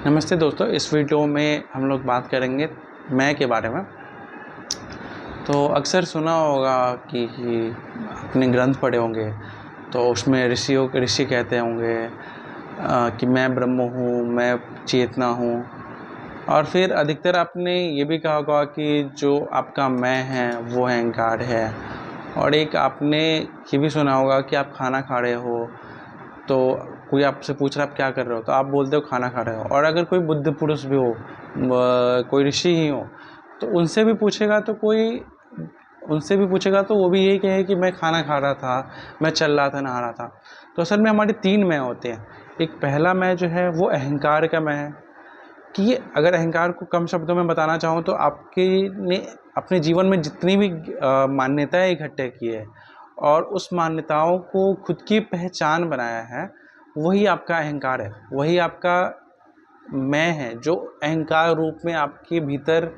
नमस्ते दोस्तों, इस वीडियो में हम लोग बात करेंगे मैं के बारे में। तो अक्सर सुना होगा कि अपने ग्रंथ पढ़े होंगे, तो उसमें ऋषि कहते होंगे कि मैं ब्रह्म हूँ, मैं चेतना हूँ। और फिर अधिकतर आपने ये भी कहा होगा कि जो आपका मैं है वो अहंकार है। और एक आपने ये भी सुना होगा कि आप खाना खा रहे हो, तो कोई आपसे पूछ रहा है आप क्या कर रहे हो, तो आप बोलते हो खाना खा रहे हो। और अगर कोई बुद्ध पुरुष भी हो, कोई ऋषि ही हो, तो उनसे भी पूछेगा तो वो भी यही कहे कि मैं खाना खा रहा था, मैं चल रहा था, नहा रहा था। तो असल में हमारे 3 मैं होते हैं। एक पहला मैं जो है वो अहंकार का मैं है, कि अगर अहंकार को कम शब्दों में बताना चाहूँ तो आपके ने अपने जीवन में जितनी भी मान्यताएं इकट्ठे की है और उस मान्यताओं को खुद की पहचान बनाया है, वही आपका अहंकार है, वही आपका मैं है, जो अहंकार रूप में आपके भीतर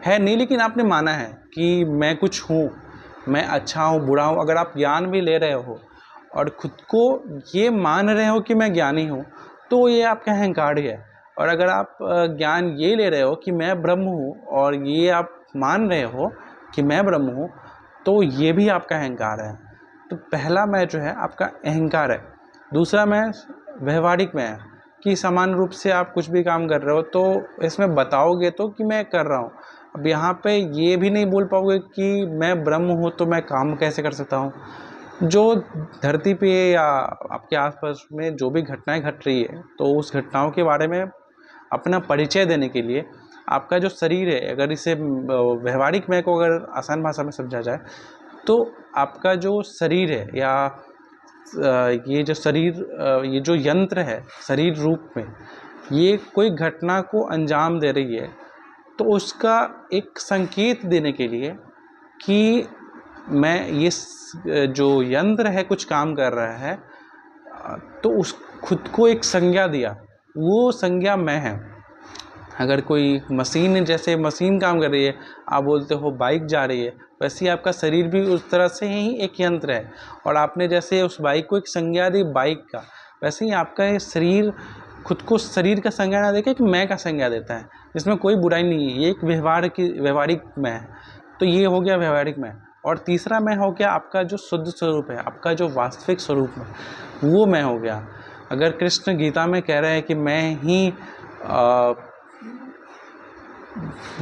है नहीं, लेकिन आपने माना है कि मैं कुछ हूँ, मैं अच्छा हूँ, बुरा हूँ। अगर आप ज्ञान भी ले रहे हो और खुद को ये मान रहे हो कि मैं ज्ञानी हूँ, तो ये आपका अहंकार ही है। और अगर आप ज्ञान ये ले रहे हो कि मैं ब्रह्म हूँ और ये आप मान रहे हो कि मैं ब्रह्म हूँ, तो ये भी आपका अहंकार है। तो पहला मैं जो है आपका अहंकार है। दूसरा मैं व्यवहारिक मैं है, कि समान रूप से आप कुछ भी काम कर रहे हो तो इसमें बताओगे तो कि मैं कर रहा हूँ। अब यहाँ पे ये भी नहीं बोल पाओगे कि मैं ब्रह्म हूँ तो मैं काम कैसे कर सकता हूँ। जो धरती पे या आपके आसपास में जो भी घटनाएं घट रही है, तो उस घटनाओं के बारे में अपना परिचय देने के लिए आपका जो शरीर है, अगर इसे व्यवहारिक मैं को अगर आसान भाषा में समझा जाए, तो आपका जो शरीर है या ये जो शरीर, ये जो यंत्र है शरीर रूप में, ये कोई घटना को अंजाम दे रही है, तो उसका एक संकेत देने के लिए कि मैं ये जो यंत्र है कुछ काम कर रहा है, तो उस खुद को एक संज्ञा दिया, वो संज्ञा मैं है। अगर कोई मशीन, जैसे मशीन काम कर रही है, आप बोलते हो बाइक जा रही है, वैसे ही आपका शरीर भी उस तरह से ही एक यंत्र है। और आपने जैसे उस बाइक को एक संज्ञा दी बाइक का, वैसे ही आपका ये शरीर खुद को शरीर का संज्ञा ना देके एक मैं का संज्ञा देता है, जिसमें कोई बुराई नहीं है। ये एक व्यवहारिक मैं है। तो ये हो गया व्यवहारिक मैं। और तीसरा मैं हो गया आपका जो शुद्ध स्वरूप है, आपका जो वास्तविक स्वरूप है, वो मैं हो गया। अगर कृष्ण गीता में कह रहे हैं कि मैं ही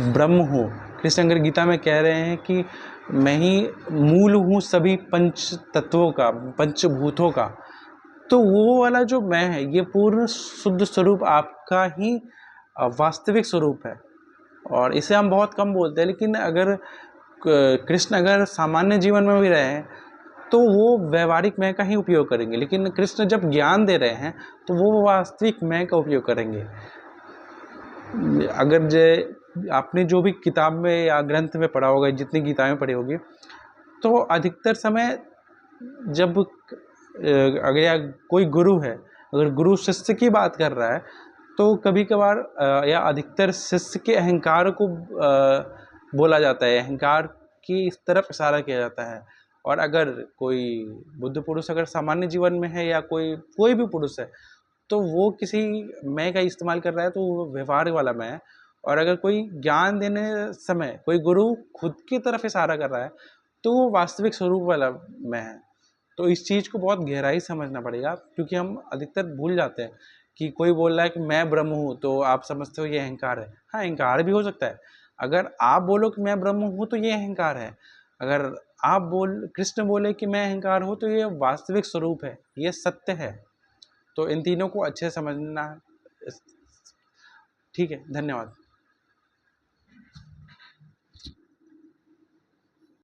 ब्रह्म हूँ, कृष्ण अगर गीता में कह रहे हैं कि मैं ही मूल हूँ सभी पंच तत्वों का, पंचभूतों का, तो वो वाला जो मैं है, ये पूर्ण शुद्ध स्वरूप आपका ही वास्तविक स्वरूप है। और इसे हम बहुत कम बोलते हैं, लेकिन अगर कृष्ण अगर सामान्य जीवन में भी रहे हैं तो वो व्यवहारिक मैं का ही उपयोग करेंगे, लेकिन कृष्ण जब ज्ञान दे रहे हैं तो वो वास्तविक मैं का उपयोग करेंगे। अगर आपने जो भी किताब में या ग्रंथ में पढ़ा होगा, जितनी गीताएं पढ़ी होगी, तो अधिकतर समय जब अगर कोई गुरु है, अगर गुरु शिष्य की बात कर रहा है, तो कभी कभार या अधिकतर शिष्य के अहंकार को बोला जाता है, अहंकार की इस तरफ इशारा किया जाता है। और अगर कोई बुद्ध पुरुष अगर सामान्य जीवन में है या कोई भी पुरुष है, तो वो किसी मैं का इस्तेमाल कर रहा है, तो वो व्यवहार वाला मैं है। और अगर कोई ज्ञान देने समय कोई गुरु खुद की तरफ इशारा कर रहा है, तो वो वास्तविक स्वरूप वाला मैं है। तो इस चीज़ को बहुत गहराई समझना पड़ेगा, क्योंकि हम अधिकतर भूल जाते हैं कि कोई बोल रहा है कि मैं ब्रह्म हूँ, तो आप समझते हो ये अहंकार है। हाँ, अहंकार भी हो सकता है। अगर आप बोलो कि मैं ब्रह्म हूँ तो ये अहंकार है। अगर कृष्ण बोले कि मैं अहंकार हूँ, तो ये वास्तविक स्वरूप है, ये सत्य है। तो इन तीनों को अच्छे से समझना। ठीक है, धन्यवाद।